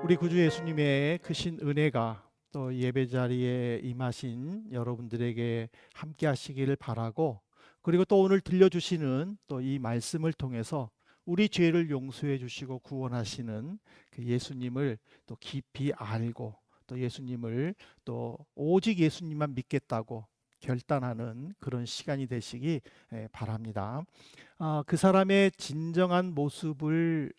우리 구주 예수님의 크신 은혜가 또 예배 자리에 임하신 여러분들에게 함께 하시기를 바라고, 그리고 또 오늘 들려주시는 또 이 말씀을 통해서 우리 죄를 용서해 주시고 구원하시는 그 예수님을 또 깊이 알고, 또 예수님을 또 오직 예수님만 믿겠다고 결단하는 그런 시간이 되시기 바랍니다. 그 사람의 진정한 모습을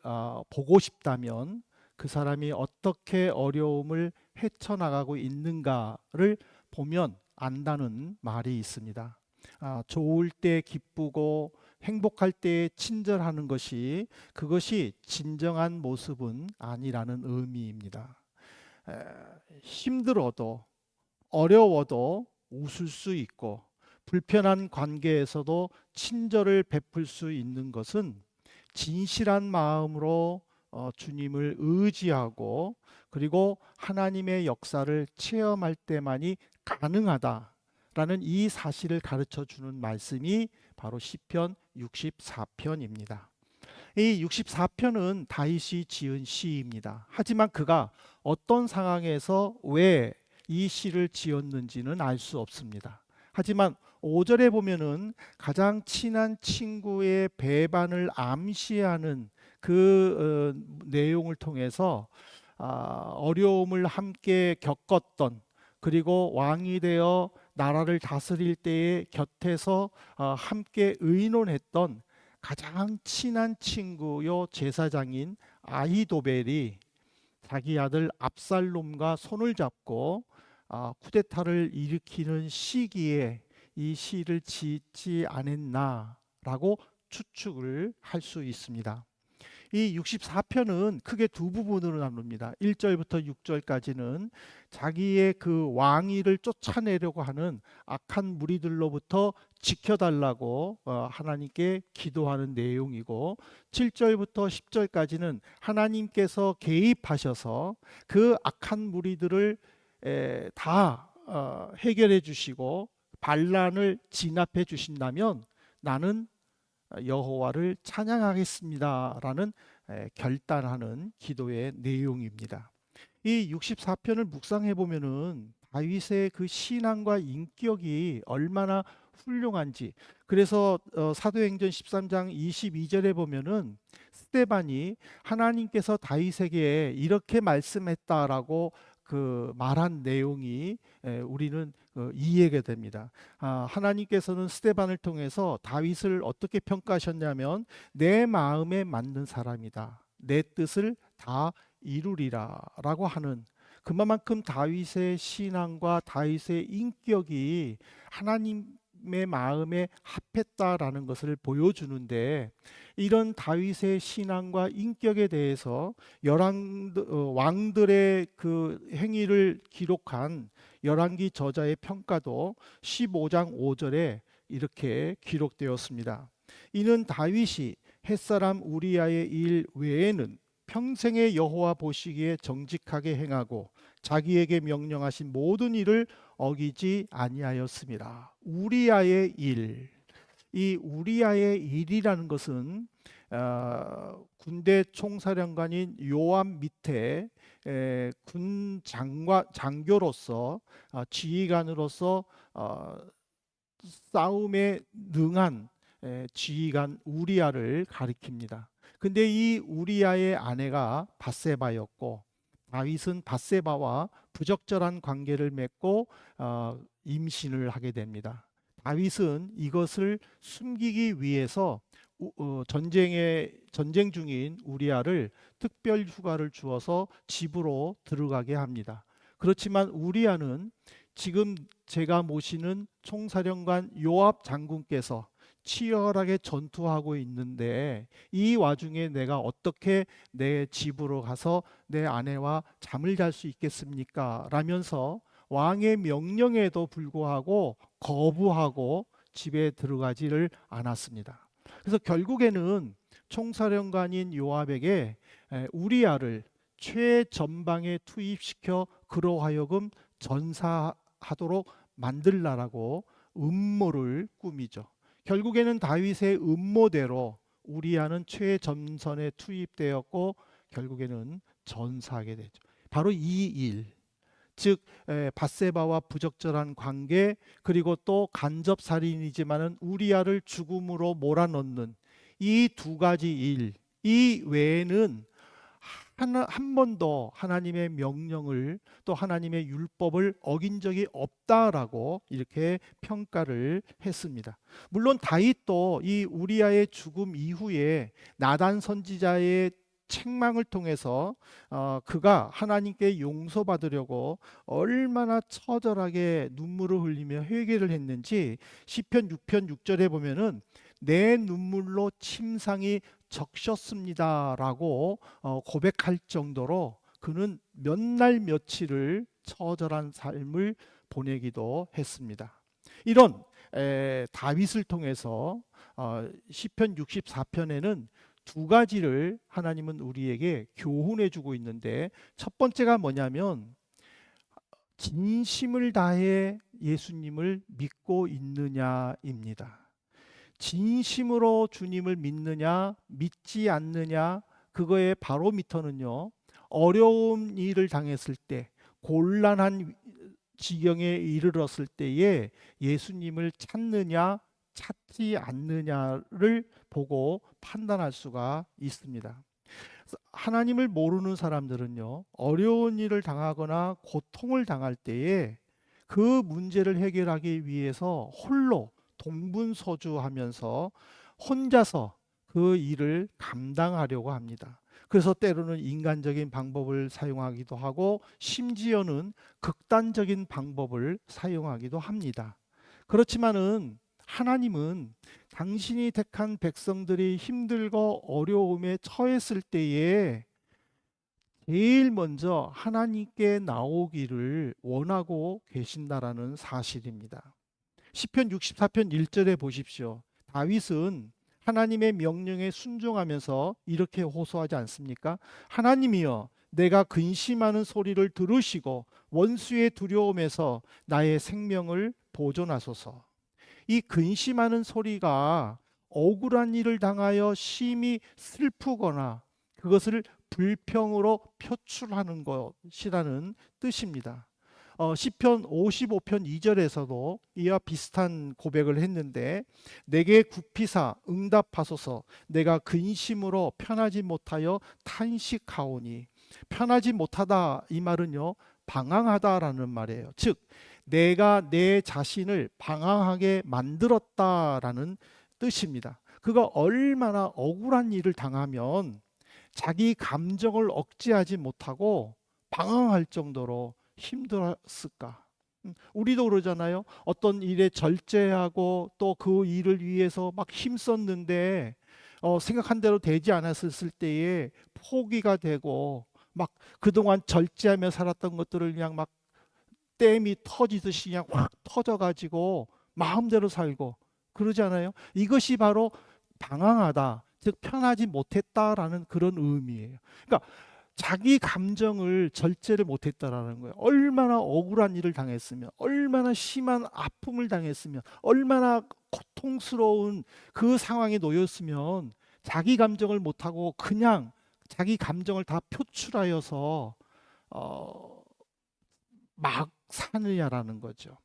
보고 싶다면 그 사람이 어떻게 어려움을 헤쳐나가고 있는가를 보면 안다는 말이 있습니다. 좋을 때 기쁘고 행복할 때 친절하는 것이, 그것이 진정한 모습은 아니라는 의미입니다. 에, 힘들어도 어려워도 웃을 수 있고 불편한 관계에서도 친절을 베풀 수 있는 것은 진실한 마음으로 주님을 의지하고, 그리고 하나님의 역사를 체험할 때만이 가능하다라는 이 사실을 가르쳐 주는 말씀이 바로 시편 64편입니다. 이 64편은 다윗이 지은 시입니다. 하지만 그가 어떤 상황에서 왜 이 시를 지었는지는 알 수 없습니다. 하지만 5절에 보면은 가장 친한 친구의 배반을 암시하는 그 내용을 통해서 어려움을 함께 겪었던, 그리고 왕이 되어 나라를 다스릴 때에 곁에서 함께 의논했던 가장 친한 친구요 제사장인 아히도벨이 자기 아들 압살롬과 손을 잡고 쿠데타를 일으키는 시기에 이 시를 짓지 않았나라고 추측을 할 수 있습니다. 이 64편은 크게 두 부분으로 나눕니다. 1절부터 6절까지는 자기의 그 왕위를 쫓아내려고 하는 악한 무리들로부터 지켜달라고 하나님께 기도하는 내용이고, 7절부터 10절까지는 하나님께서 개입하셔서 그 악한 무리들을 다 해결해 주시고 반란을 진압해 주신다면 나는 여호와를 찬양하겠습니다라는 결단하는 기도의 내용입니다. 이 64편을 묵상해 보면은 다윗의 그 신앙과 인격이 얼마나 훌륭한지, 그래서 사도행전 13장 22절에 보면은 스데반이 하나님께서 다윗에게 이렇게 말씀했다라고 그 말한 내용이 우리는 이해가 됩니다. 하나님께서는 스데반을 통해서 다윗을 어떻게 평가하셨냐면 내 마음에 맞는 사람이다, 내 뜻을 다 이루리라라고 하는, 그만큼 다윗의 신앙과 다윗의 인격이 하나님의 마음에 합했다라는 것을 보여주는데, 이런 다윗의 신앙과 인격에 대해서 왕들의 그 행위를 기록한 열왕기 저자의 평가도 15장 5절에 이렇게 기록되었습니다. 이는 다윗이 햇사람 우리아의 일 외에는 평생의 여호와 보시기에 정직하게 행하고 자기에게 명령하신 모든 일을 어기지 아니하였습니다. 우리아의 일, 이 우리아의 일이라는 것은 군대 총사령관인 요압 밑에 군 장교로서 지휘관으로서 싸움에 능한 지휘관 우리아를 가리킵니다. 근데 이 우리아의 아내가 밧세바였고, 다윗은 밧세바와 부적절한 관계를 맺고 임신을 하게 됩니다. 다윗은 이것을 숨기기 위해서 전쟁 중인 우리아를 특별 휴가를 주어서 집으로 들어가게 합니다. 그렇지만 우리아는 지금 제가 모시는 총사령관 요압 장군께서 치열하게 전투하고 있는데 이 와중에 내가 어떻게 내 집으로 가서 내 아내와 잠을 잘 수 있겠습니까? 라면서 왕의 명령에도 불구하고 거부하고 집에 들어가지를 않았습니다. 그래서 결국에는 총사령관인 요압에게 우리아를 최전방에 투입시켜 그로 하여금 전사하도록 만들라라고 음모를 꾸미죠. 결국에는 다윗의 음모대로 우리아는 최전선에 투입되었고 결국에는 전사하게 되죠. 바로 이 일, 즉 밧세바와 부적절한 관계, 그리고 또 간접 살인이지만은 우리아를 죽음으로 몰아넣는 이 두 가지 일, 이 외에는 한 번도 하나님의 명령을, 또 하나님의 율법을 어긴 적이 없다라고 이렇게 평가를 했습니다. 물론 다윗도 이 우리아의 죽음 이후에 나단 선지자의 책망을 통해서 그가 하나님께 용서받으려고 얼마나 처절하게 눈물을 흘리며 회개를 했는지 시편 6편 6절에 보면은 내 눈물로 침상이 적셨습니다라고 고백할 정도로 그는 몇 날 며칠을 처절한 삶을 보내기도 했습니다. 이런 다윗을 통해서 시편 64편에는 두 가지를 하나님은 우리에게 교훈해 주고 있는데, 첫 번째가 뭐냐면 진심을 다해 예수님을 믿고 있느냐입니다. 진심으로 주님을 믿느냐 믿지 않느냐, 그거의 바로미터는요, 어려운 일을 당했을 때, 곤란한 지경에 이르렀을 때에 예수님을 찾느냐 찾지 않느냐를 보고 판단할 수가 있습니다. 하나님을 모르는 사람들은요, 어려운 일을 당하거나 고통을 당할 때에 그 문제를 해결하기 위해서 홀로 동분서주하면서 혼자서 그 일을 감당하려고 합니다. 그래서 때로는 인간적인 방법을 사용하기도 하고, 심지어는 극단적인 방법을 사용하기도 합니다. 그렇지만은 하나님은 당신이 택한 백성들이 힘들고 어려움에 처했을 때에 제일 먼저 하나님께 나오기를 원하고 계신다라는 사실입니다. 시편 64편 1절에 보십시오. 다윗은 하나님의 명령에 순종하면서 이렇게 호소하지 않습니까? 하나님이여, 내가 근심하는 소리를 들으시고 원수의 두려움에서 나의 생명을 보존하소서. 이 근심하는 소리가 억울한 일을 당하여 심히 슬프거나 그것을 불평으로 표출하는 것이라는 뜻입니다. 시편 55편 2절에서도 이와 비슷한 고백을 했는데, 내게 굽히사 응답하소서. 내가 근심으로 편하지 못하여 탄식하오니. 편하지 못하다, 이 말은요, 방황하다라는 말이에요. 즉 내가 내 자신을 방황하게 만들었다라는 뜻입니다. 그가 얼마나 억울한 일을 당하면 자기 감정을 억제하지 못하고 방황할 정도로 힘들었을까? 우리도 그러잖아요. 어떤 일에 절제하고 또 그 일을 위해서 막 힘썼는데 생각한 대로 되지 않았을 때에 포기가 되고, 막 그동안 절제하며 살았던 것들을 그냥 막 댐이 터지듯이 그냥 확 터져가지고 마음대로 살고 그러잖아요. 이것이 바로 방황하다, 즉 편하지 못했다라는 그런 의미예요. 그러니까 자기 감정을 절제를 못했다라는 거예요. 얼마나 억울한 일을 당했으면, 얼마나 심한 아픔을 당했으면, 얼마나 고통스러운 그 상황에 놓였으면 자기 감정을 못하고 그냥 자기 감정을 다 표출하여서 막 사느냐라는 거죠.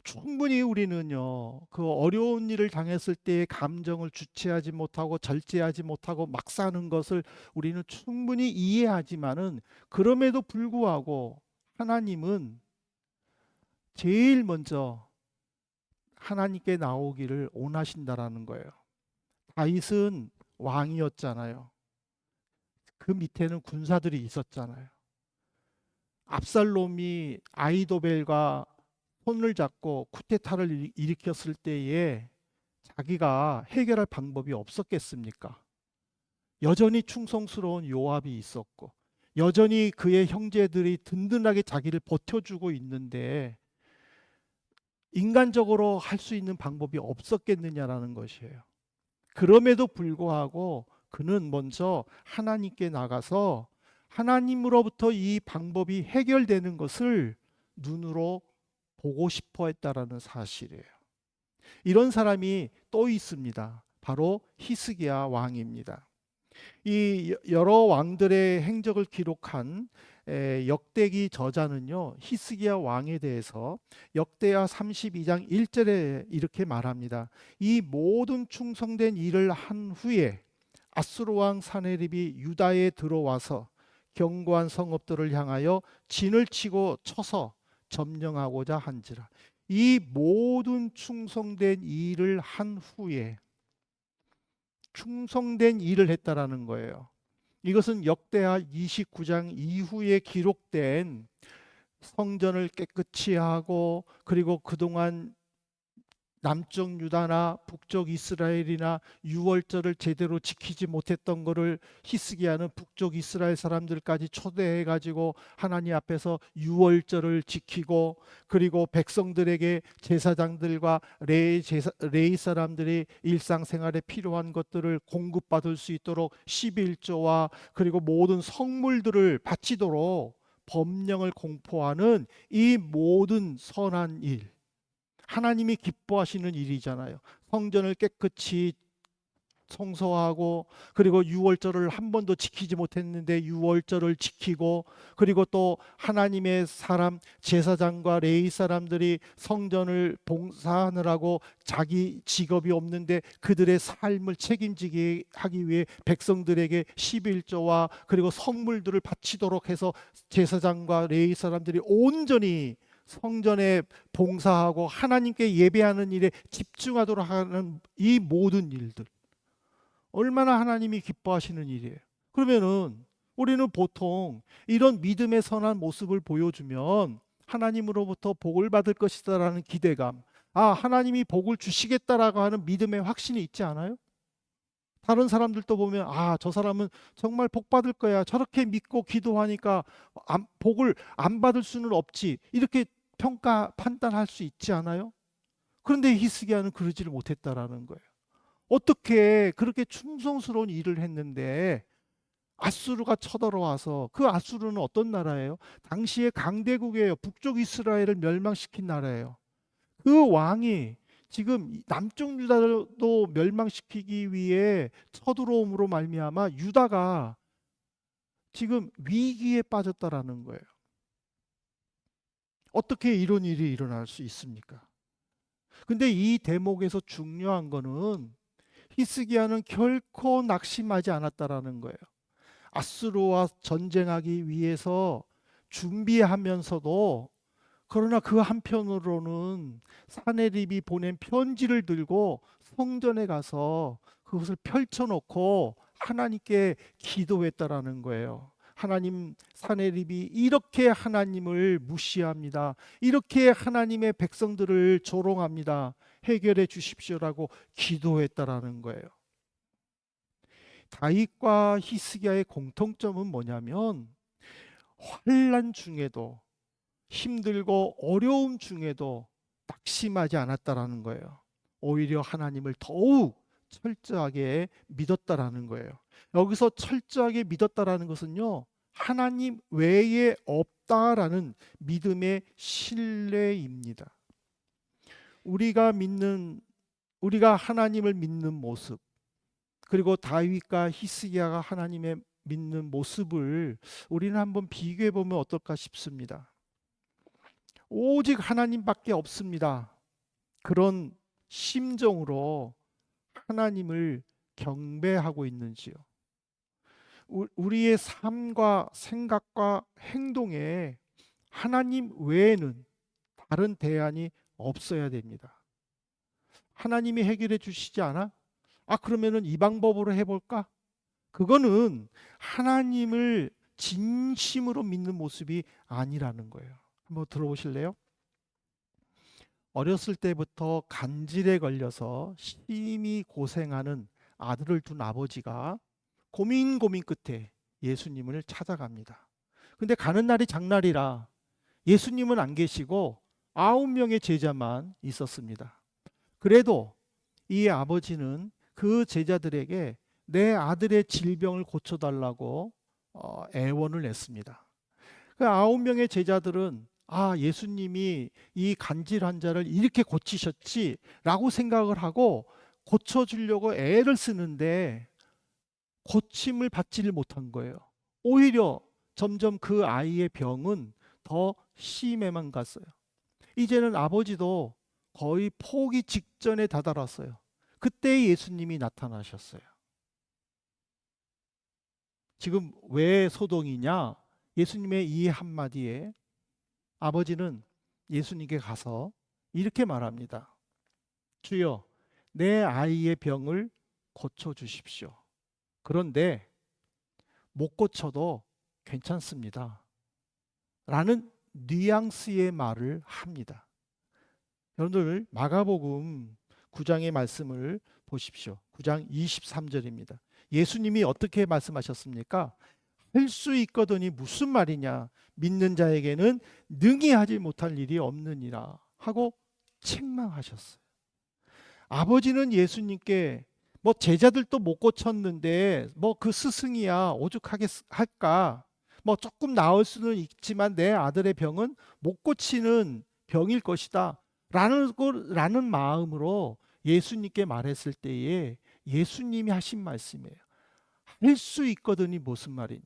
충분히 우리는요, 그 어려운 일을 당했을 때의 감정을 주체하지 못하고 절제하지 못하고 막 사는 것을 우리는 충분히 이해하지만은, 그럼에도 불구하고 하나님은 제일 먼저 하나님께 나오기를 원하신다라는 거예요. 다윗은 왕이었잖아요. 그 밑에는 군사들이 있었잖아요. 압살롬이 아이도벨과 손을 잡고 쿠데타를 일으켰을 때에 자기가 해결할 방법이 없었겠습니까? 여전히 충성스러운 요압이 있었고, 여전히 그의 형제들이 든든하게 자기를 버텨주고 있는데 인간적으로 할 수 있는 방법이 없었겠느냐라는 것이에요. 그럼에도 불구하고 그는 먼저 하나님께 나가서 하나님으로부터 이 방법이 해결되는 것을 눈으로 보고 싶어 했다라는 사실이에요. 이런 사람이 또 있습니다. 바로 히스기야 왕입니다. 이 여러 왕들의 행적을 기록한 역대기 저자는요, 히스기야 왕에 대해서 역대하 32장 1절에 이렇게 말합니다. 이 모든 충성된 일을 한 후에 아수르 왕 사네립이 유다에 들어와서 견고한 성읍들을 향하여 진을 치고 쳐서 점령하고자 한지라. 이 모든 충성된 일을 한 후에 충성된 일을 했다라는 거예요. 이것은 역대하 29장 이후에 기록된 성전을 깨끗이 하고, 그리고 그동안 남쪽 유다나 북쪽 이스라엘이나 유월절을 제대로 지키지 못했던 것을 히스기야는 북쪽 이스라엘 사람들까지 초대해 가지고 하나님 앞에서 유월절을 지키고, 그리고 백성들에게 제사장들과 레위 사람들이 일상생활에 필요한 것들을 공급받을 수 있도록 11조와 그리고 모든 성물들을 바치도록 법령을 공포하는 이 모든 선한 일, 하나님이 기뻐하시는 일이잖아요. 성전을 깨끗이 청소하고, 그리고 유월절을 한 번도 지키지 못했는데 유월절을 지키고, 그리고 또 하나님의 사람 제사장과 레위 사람들이 성전을 봉사하느라고 자기 직업이 없는데 그들의 삶을 책임지게 하기 위해 백성들에게 11조와 그리고 성물들을 바치도록 해서 제사장과 레위 사람들이 온전히 성전에 봉사하고 하나님께 예배하는 일에 집중하도록 하는 이 모든 일들, 얼마나 하나님이 기뻐하시는 일이에요. 그러면은 우리는 보통 이런 믿음의 선한 모습을 보여주면 하나님으로부터 복을 받을 것이다라는 기대감, 하나님이 복을 주시겠다라고 하는 믿음의 확신이 있지 않아요? 다른 사람들도 보면 저 사람은 정말 복 받을 거야, 저렇게 믿고 기도하니까 복을 안 받을 수는 없지, 이렇게 평가 판단할 수 있지 않아요? 그런데 히스기야는 그러지를 못했다라는 거예요. 어떻게 그렇게 충성스러운 일을 했는데 아수르가 쳐들어와서, 그 아수르는 어떤 나라예요? 당시에 강대국이에요. 북쪽 이스라엘을 멸망시킨 나라예요. 그 왕이 지금 남쪽 유다도 멸망시키기 위해 쳐들어옴으로 말미암아 유다가 지금 위기에 빠졌다라는 거예요. 어떻게 이런 일이 일어날 수 있습니까? 근데 이 대목에서 중요한 거는 히스기야는 결코 낙심하지 않았다라는 거예요. 아수르와 전쟁하기 위해서 준비하면서도, 그러나 그 한편으로는 사네립이 보낸 편지를 들고 성전에 가서 그것을 펼쳐놓고 하나님께 기도했다라는 거예요. 하나님, 사네립이 이렇게 하나님을 무시합니다. 이렇게 하나님의 백성들을 조롱합니다. 해결해 주십시오라고 기도했다라는 거예요. 다윗과 히스기야의 공통점은 뭐냐면 환난 중에도, 힘들고 어려움 중에도 낙심하지 않았다라는 거예요. 오히려 하나님을 더욱 철저하게 믿었다라는 거예요. 여기서 철저하게 믿었다라는 것은요, 하나님 외에 없다라는 믿음의 신뢰입니다. 우리가 하나님을 믿는 모습, 그리고 다윗과 히스기야가 하나님의 믿는 모습을 우리는 한번 비교해 보면 어떨까 싶습니다. 오직 하나님밖에 없습니다. 그런 심정으로 하나님을 경배하고 있는지요? 우리의 삶과 생각과 행동에 하나님 외에는 다른 대안이 없어야 됩니다. 하나님이 해결해 주시지 않아? 그러면은 이 방법으로 해볼까? 그거는 하나님을 진심으로 믿는 모습이 아니라는 거예요. 한번 들어보실래요? 어렸을 때부터 간질에 걸려서 심히 고생하는 아들을 둔 아버지가 고민 끝에 예수님을 찾아갑니다. 근데 가는 날이 장날이라 예수님은 안 계시고 9명의 제자만 있었습니다. 그래도 이 아버지는 그 제자들에게 내 아들의 질병을 고쳐달라고 애원을 했습니다. 그 9명의 제자들은 예수님이 이 간질 환자를 이렇게 고치셨지라고 생각을 하고 고쳐주려고 애를 쓰는데 고침을 받지를 못한 거예요. 오히려 점점 그 아이의 병은 더 심해만 갔어요. 이제는 아버지도 거의 포기 직전에 다다랐어요. 그때 예수님이 나타나셨어요. 지금 왜 소동이냐? 예수님의 이 한마디에 아버지는 예수님께 가서 이렇게 말합니다. 주여, 내 아이의 병을 고쳐 주십시오. 그런데 못 고쳐도 괜찮습니다. 라는 뉘앙스의 말을 합니다. 여러분들 마가복음 9장의 말씀을 보십시오. 9장 23절입니다. 예수님이 어떻게 말씀하셨습니까? 할 수 있거든이 무슨 말이냐? 믿는 자에게는 능히 하지 못할 일이 없느니라 하고 책망하셨어요. 아버지는 예수님께 뭐 제자들도 못 고쳤는데 뭐 그 스승이야 오죽하게 할까? 뭐 조금 나을 수는 있지만 내 아들의 병은 못 고치는 병일 것이다. 라는 마음으로 예수님께 말했을 때에 예수님이 하신 말씀이에요. 할 수 있거든이 무슨 말이냐?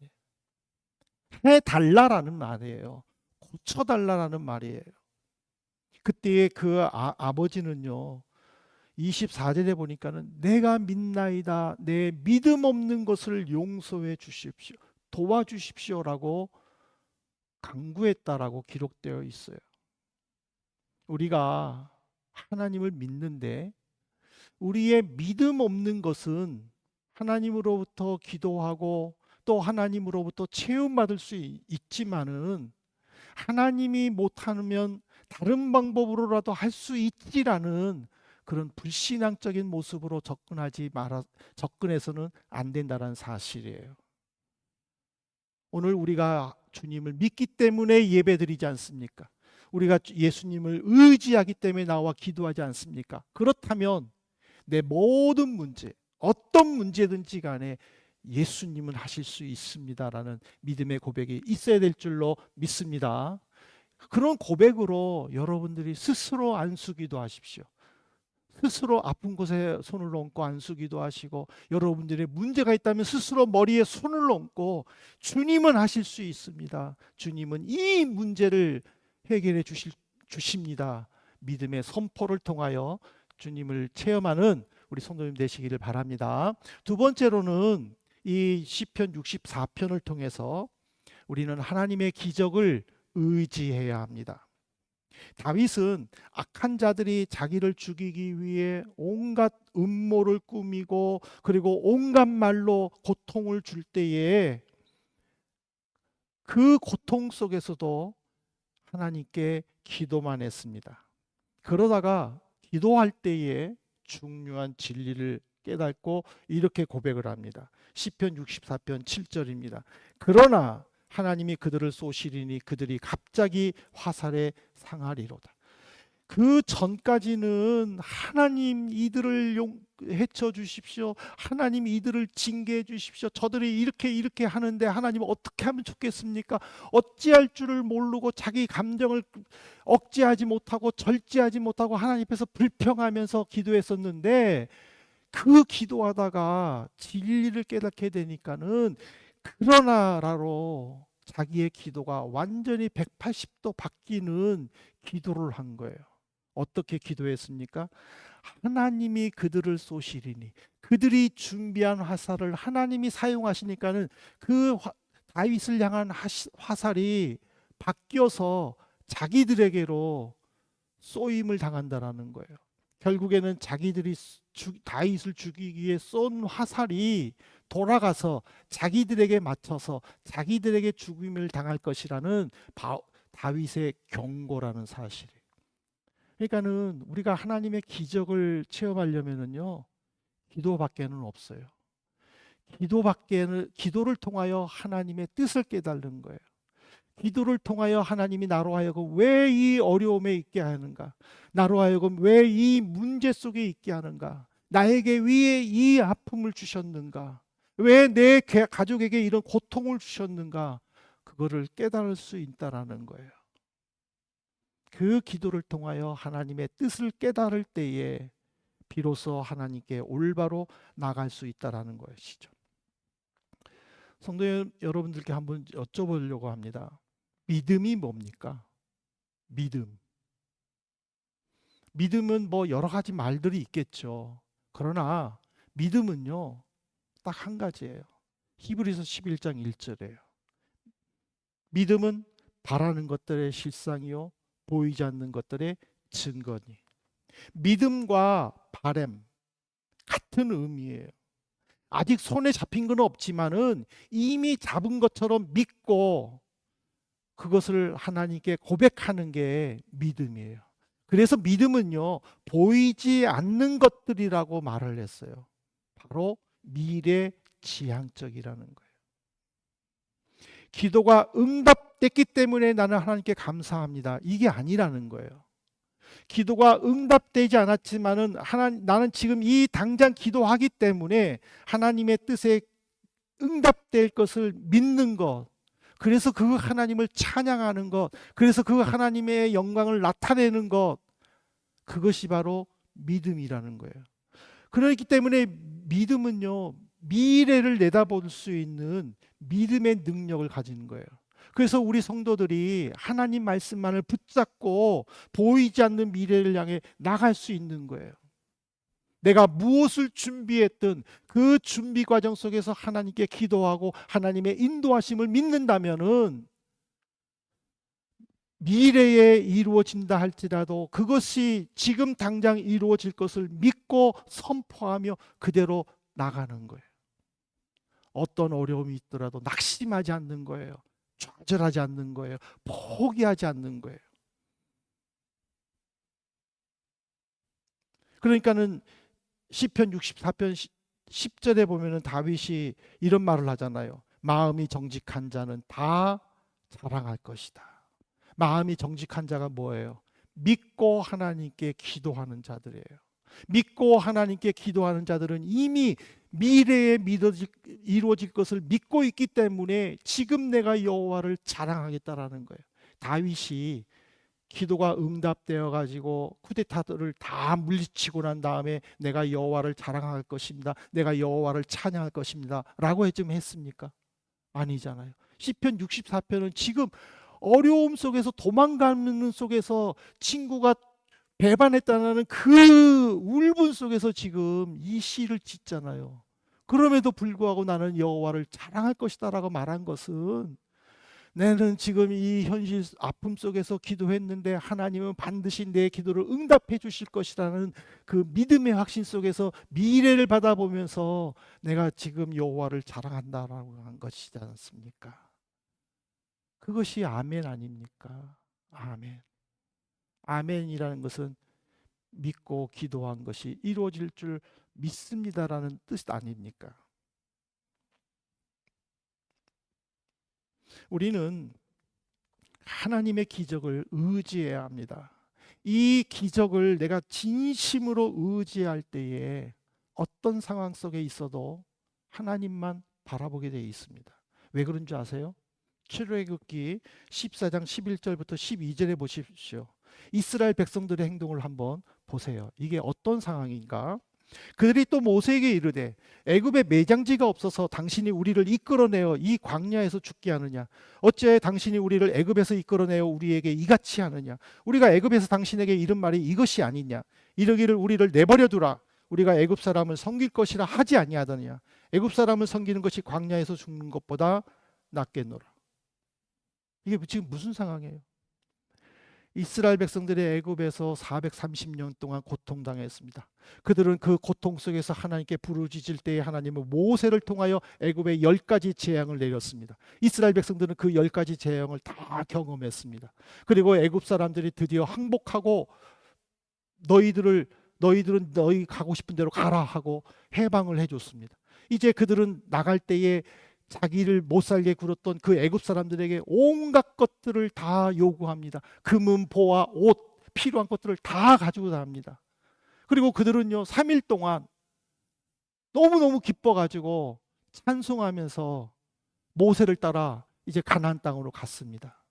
해달라라는 말이에요. 고쳐달라라는 말이에요. 그때의 그 아버지는요. 24절에 보니까는 내가 믿나이다. 내 믿음 없는 것을 용서해 주십시오. 도와주십시오라고 간구했다라고 기록되어 있어요. 우리가 하나님을 믿는데 우리의 믿음 없는 것은 하나님으로부터 기도하고 또 하나님으로부터 체험받을 수 있지만은 하나님이 못하면 다른 방법으로라도 할 수 있지라는 그런 불신앙적인 모습으로 접근해서는 안 된다는 사실이에요. 오늘 우리가 주님을 믿기 때문에 예배드리지 않습니까? 우리가 예수님을 의지하기 때문에 나와 기도하지 않습니까? 그렇다면 내 모든 문제, 어떤 문제든지 간에 예수님은 하실 수 있습니다라는 믿음의 고백이 있어야 될 줄로 믿습니다. 그런 고백으로 여러분들이 스스로 안수기도 하십시오. 스스로 아픈 곳에 손을 얹고 안수기도 하시고 여러분들의 문제가 있다면 스스로 머리에 손을 얹고 주님은 하실 수 있습니다. 주님은 이 문제를 해결해 주십니다. 믿음의 선포를 통하여 주님을 체험하는 우리 성도님 되시기를 바랍니다. 두 번째로는 이 시편 64편을 통해서 우리는 하나님의 기적을 의지해야 합니다. 다윗은 악한 자들이 자기를 죽이기 위해 온갖 음모를 꾸미고 그리고 온갖 말로 고통을 줄 때에 그 고통 속에서도 하나님께 기도만 했습니다. 그러다가 기도할 때에 중요한 진리를 깨닫고 이렇게 고백을 합니다. 시편 64편 7절입니다. 그러나 하나님이 그들을 쏘시리니 그들이 갑자기 화살에 상하리로다. 그 전까지는 하나님 이들을 해쳐 주십시오. 하나님 이들을 징계해 주십시오. 저들이 이렇게 하는데 하나님 어떻게 하면 좋겠습니까? 어찌할 줄을 모르고 자기 감정을 억제하지 못하고 절제하지 못하고 하나님 앞에서 불평하면서 기도했었는데 그 기도하다가 진리를 깨닫게 되니까는 그러나라로 자기의 기도가 완전히 180도 바뀌는 기도를 한 거예요. 어떻게 기도했습니까? 하나님이 그들을 쏘시리니 그들이 준비한 화살을 하나님이 사용하시니까는 그 다윗을 향한 화살이 바뀌어서 자기들에게로 쏘임을 당한다라는 거예요. 결국에는 자기들이 다윗을 죽이기 위해 쏜 화살이 돌아가서 자기들에게 맞춰서 자기들에게 죽임을 당할 것이라는 다윗의 경고라는 사실이에요. 그러니까는 우리가 하나님의 기적을 체험하려면은요 기도밖에는 없어요. 기도를 통하여 하나님의 뜻을 깨달는 거예요. 기도를 통하여 하나님이 나로 하여금 왜 이 어려움에 있게 하는가? 나로 하여금 왜 이 문제 속에 있게 하는가? 나에게 왜 이 아픔을 주셨는가? 왜 내 가족에게 이런 고통을 주셨는가? 그거를 깨달을 수 있다라는 거예요. 그 기도를 통하여 하나님의 뜻을 깨달을 때에 비로소 하나님께 올바로 나갈 수 있다라는 것이죠. 성도 여러분들께 한번 여쭤보려고 합니다. 믿음이 뭡니까? 믿음. 믿음은 뭐 여러 가지 말들이 있겠죠. 그러나 믿음은요, 딱 한 가지예요. 히브리서 11장 1절이에요. 믿음은 바라는 것들의 실상이요 보이지 않는 것들의 증거니. 믿음과 바램 같은 의미예요. 아직 손에 잡힌 건 없지만은 이미 잡은 것처럼 믿고 그것을 하나님께 고백하는 게 믿음이에요. 그래서 믿음은요, 보이지 않는 것들이라고 말을 했어요. 바로 미래 지향적이라는 거예요. 기도가 응답됐기 때문에 나는 하나님께 감사합니다. 이게 아니라는 거예요. 기도가 응답되지 않았지만은 나는 지금 이 당장 기도하기 때문에 하나님의 뜻에 응답될 것을 믿는 것. 그래서 그 하나님을 찬양하는 것. 그래서 그 하나님의 영광을 나타내는 것. 그것이 바로 믿음이라는 거예요. 그렇기 때문에 믿음은요, 미래를 내다볼 수 있는 믿음의 능력을 가지는 거예요. 그래서 우리 성도들이 하나님 말씀만을 붙잡고 보이지 않는 미래를 향해 나갈 수 있는 거예요. 내가 무엇을 준비했든 그 준비 과정 속에서 하나님께 기도하고 하나님의 인도하심을 믿는다면은 미래에 이루어진다 할지라도 그것이 지금 당장 이루어질 것을 믿고 선포하며 그대로 나가는 거예요. 어떤 어려움이 있더라도 낙심하지 않는 거예요. 좌절하지 않는 거예요. 포기하지 않는 거예요. 그러니까는 시편 64편 10절에 보면은 다윗이 이런 말을 하잖아요. 마음이 정직한 자는 다 자랑할 것이다. 마음이 정직한 자가 뭐예요? 믿고 하나님께 기도하는 자들이에요. 믿고 하나님께 기도하는 자들은 이미 미래에 이루어질 것을 믿고 있기 때문에 지금 내가 여호와를 자랑하겠다라는 거예요. 다윗이 기도가 응답되어 가지고 쿠데타들을 다 물리치고 난 다음에 내가 여호와를 자랑할 것입니다. 내가 여호와를 찬양할 것입니다. 라고 좀 했습니까? 아니잖아요. 시편 64편은 지금 어려움 속에서 도망가는 속에서 친구가 배반했다는 그 울분 속에서 지금 이 시를 짓잖아요. 그럼에도 불구하고 나는 여호와를 자랑할 것이다라고 말한 것은 나는 지금 이 현실 아픔 속에서 기도했는데 하나님은 반드시 내 기도를 응답해 주실 것이라는 그 믿음의 확신 속에서 미래를 바라보면서 내가 지금 여호와를 자랑한다라고 한 것이지 않습니까? 그것이 아멘 아닙니까? 아멘. 아멘이라는 것은 믿고 기도한 것이 이루어질 줄 믿습니다라는 뜻 아닙니까? 우리는 하나님의 기적을 의지해야 합니다. 이 기적을 내가 진심으로 의지할 때에 어떤 상황 속에 있어도 하나님만 바라보게 되어 있습니다. 왜 그런 줄 아세요? 출애굽기 14장 11절부터 12절에 보십시오. 이스라엘 백성들의 행동을 한번 보세요. 이게 어떤 상황인가? 그들이 또 모세에게 이르되 애굽에 매장지가 없어서 당신이 우리를 이끌어내어 이 광야에서 죽게 하느냐? 어찌하여 당신이 우리를 애굽에서 이끌어내어 우리에게 이같이 하느냐? 우리가 애굽에서 당신에게 이른 말이 이것이 아니냐? 이르기를 우리를 내버려 두라. 우리가 애굽 사람을 섬길 것이라 하지 아니하더냐? 애굽 사람을 섬기는 것이 광야에서 죽는 것보다 낫겠노라. 이게 지금 무슨 상황이에요? 이스라엘 백성들이 애굽에서 430년 동안 고통당했습니다. 그들은 그 고통 속에서 하나님께 부르짖을 때에 하나님은 모세를 통하여 애굽에 10가지 재앙을 내렸습니다. 이스라엘 백성들은 그 10가지 재앙을 다 경험했습니다. 그리고 애굽 사람들이 드디어 항복하고 너희들은 너희 가고 싶은 대로 가라 하고 해방을 해줬습니다. 이제 그들은 나갈 때에 자기를 못 살게 굴었던 그 애굽 사람들에게 온갖 것들을 다 요구합니다. 금은 보화 옷 필요한 것들을 다 가지고 나갑니다. 그리고 그들은요 3일 동안 너무너무 기뻐가지고 찬송하면서 모세를 따라 이제 가나안 땅으로 갔습니다.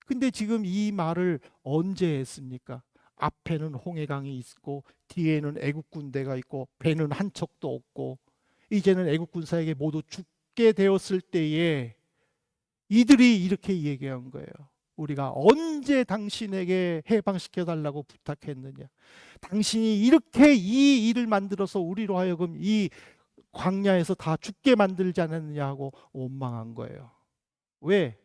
근데 지금 이 말을 언제 했습니까? 앞에는 홍해강이 있고 뒤에는 애국 군대가 있고 배는 한 척도 없고 이제는 애국 군사에게 모두 죽게 되었을 때에 이들이 이렇게 얘기한 거예요. 우리가 언제 당신에게 해방시켜 달라고 부탁했느냐. 당신이 이렇게 이 일을 만들어서 우리로 하여금 이 광야에서 다 죽게 만들지 않았느냐 하고 원망한 거예요. 왜?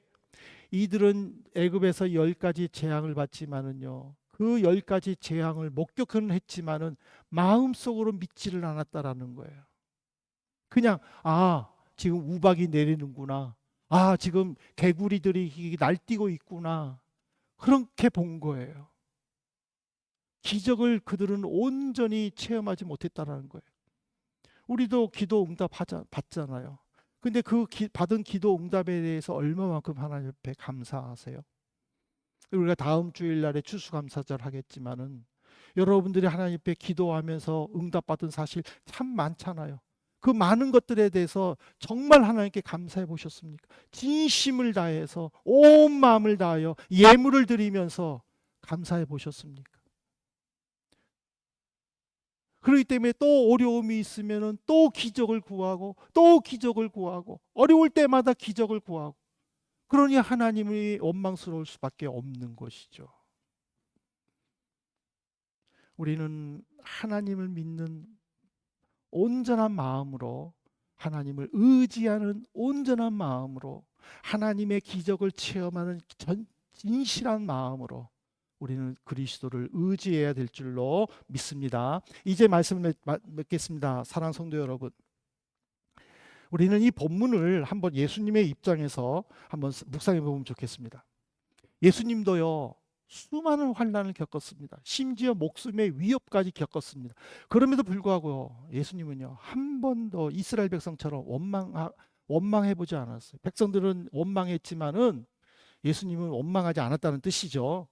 이들은 애굽에서 10가지 재앙을 받지만은요. 그 10가지 재앙을 목격은 했지만은 마음속으로 믿지를 않았다라는 거예요. 그냥 지금 우박이 내리는구나. 지금 개구리들이 날뛰고 있구나. 그렇게 본 거예요. 기적을 그들은 온전히 체험하지 못했다라는 거예요. 우리도 기도 응답 받잖아요. 근데 그 받은 기도 응답에 대해서 얼마만큼 하나님 앞에 감사하세요? 우리가 다음 주일날에 추수감사절 하겠지만은 여러분들이 하나님 앞에 기도하면서 응답받은 사실 참 많잖아요. 그 많은 것들에 대해서 정말 하나님께 감사해 보셨습니까? 진심을 다해서 온 마음을 다하여 예물을 드리면서 감사해 보셨습니까? 그렇기 때문에 또 어려움이 있으면은 또 기적을 구하고 또 기적을 구하고 어려울 때마다 기적을 구하고 그러니 하나님이 원망스러울 수밖에 없는 것이죠. 우리는 하나님을 믿는 온전한 마음으로 하나님을 의지하는 온전한 마음으로 하나님의 기적을 체험하는 진실한 마음으로 우리는 그리스도를 의지해야 될 줄로 믿습니다. 이제 말씀을 맺겠습니다. 사랑하는 성도 여러분, 우리는 이 본문을 한번 예수님의 입장에서 한번 묵상해 보면 좋겠습니다. 예수님도요 수많은 환난을 겪었습니다. 심지어 목숨의 위협까지 겪었습니다. 그럼에도 불구하고 예수님은요 한 번도 이스라엘 백성처럼 원망해 보지 않았어요. 백성들은 원망했지만은 예수님은 원망하지 않았다는 뜻이죠.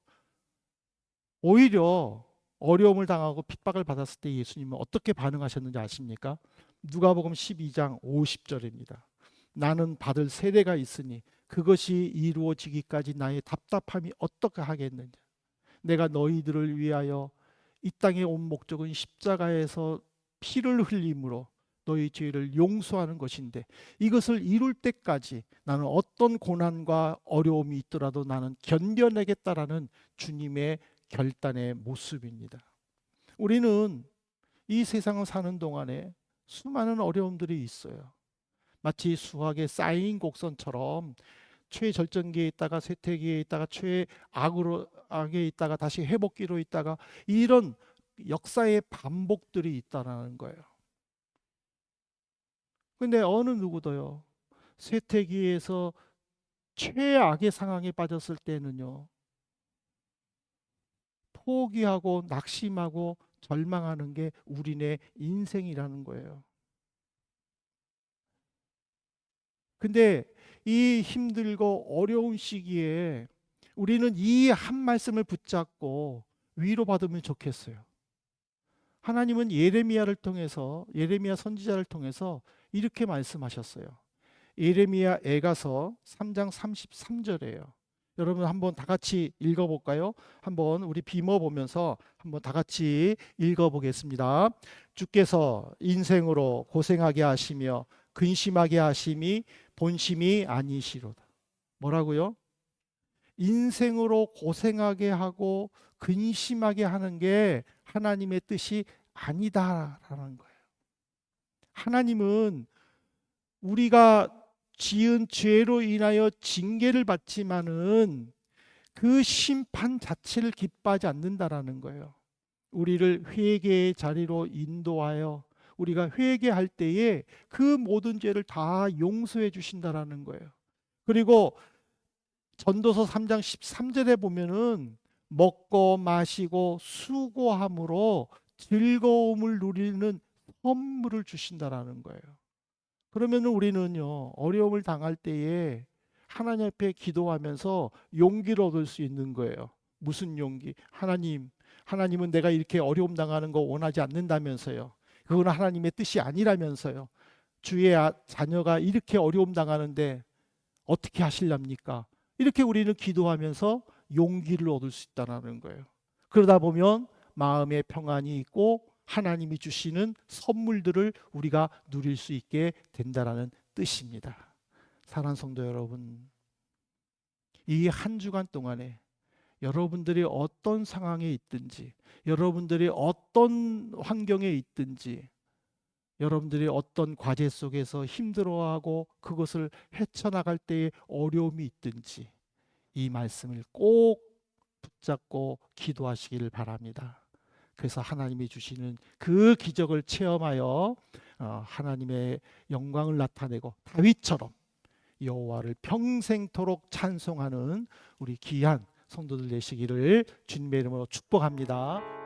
오히려 어려움을 당하고 핍박을 받았을 때 예수님은 어떻게 반응하셨는지 아십니까? 누가복음 12장 50절입니다. 나는 받을 세례가 있으니 그것이 이루어지기까지 나의 답답함이 어떻게 하겠느냐. 내가 너희들을 위하여 이 땅에 온 목적은 십자가에서 피를 흘림으로 너희 죄를 용서하는 것인데 이것을 이룰 때까지 나는 어떤 고난과 어려움이 있더라도 나는 견뎌내겠다라는 주님의 결단의 모습입니다. 우리는 이 세상을 사는 동안에 수많은 어려움들이 있어요. 마치 수학의 쌓인 곡선처럼 최절정기에 있다가 쇠퇴기에 있다가 최악에 있다가 다시 회복기로 있다가 이런 역사의 반복들이 있다는 거예요. 근데 어느 누구도요 쇠퇴기에서 최악의 상황에 빠졌을 때는요 포기하고 낙심하고 절망하는 게 우리네 인생이라는 거예요. 근데 이 힘들고 어려운 시기에 우리는 이 한 말씀을 붙잡고 위로받으면 좋겠어요. 하나님은 예레미야를 통해서 예레미야 선지자를 통해서 이렇게 말씀하셨어요. 예레미야 애가서 3장 33절이에요. 여러분 한번 다 같이 읽어볼까요? 한번 우리 비모 보면서 한번 다 같이 읽어보겠습니다. 주께서 인생으로 고생하게 하시며 근심하게 하심이 본심이 아니시로다. 뭐라고요? 인생으로 고생하게 하고 근심하게 하는 게 하나님의 뜻이 아니다라는 거예요. 하나님은 우리가 지은 죄로 인하여 징계를 받지만은 그 심판 자체를 기뻐하지 않는다라는 거예요. 우리를 회개의 자리로 인도하여 우리가 회개할 때에 그 모든 죄를 다 용서해 주신다라는 거예요. 그리고 전도서 3장 13절에 보면은 먹고 마시고 수고함으로 즐거움을 누리는 선물을 주신다라는 거예요. 그러면 우리는요 어려움을 당할 때에 하나님 앞에 기도하면서 용기를 얻을 수 있는 거예요. 무슨 용기? 하나님은 내가 이렇게 어려움 당하는 거 원하지 않는다면서요. 그건 하나님의 뜻이 아니라면서요. 주의 자녀가 이렇게 어려움 당하는데 어떻게 하실랍니까? 이렇게 우리는 기도하면서 용기를 얻을 수 있다는 거예요. 그러다 보면 마음의 평안이 있고 하나님이 주시는 선물들을 우리가 누릴 수 있게 된다라는 뜻입니다. 사랑하는 성도 여러분, 이 한 주간 동안에 여러분들이 어떤 상황에 있든지, 여러분들이 어떤 환경에 있든지, 여러분들이 어떤 과제 속에서 힘들어하고 그것을 헤쳐나갈 때에 어려움이 있든지 이 말씀을 꼭 붙잡고 기도하시기를 바랍니다. 그래서 하나님이 주시는 그 기적을 체험하여 하나님의 영광을 나타내고 다윗처럼 여호와를 평생토록 찬송하는 우리 귀한 성도들 되시기를 주님의 이름으로 축복합니다.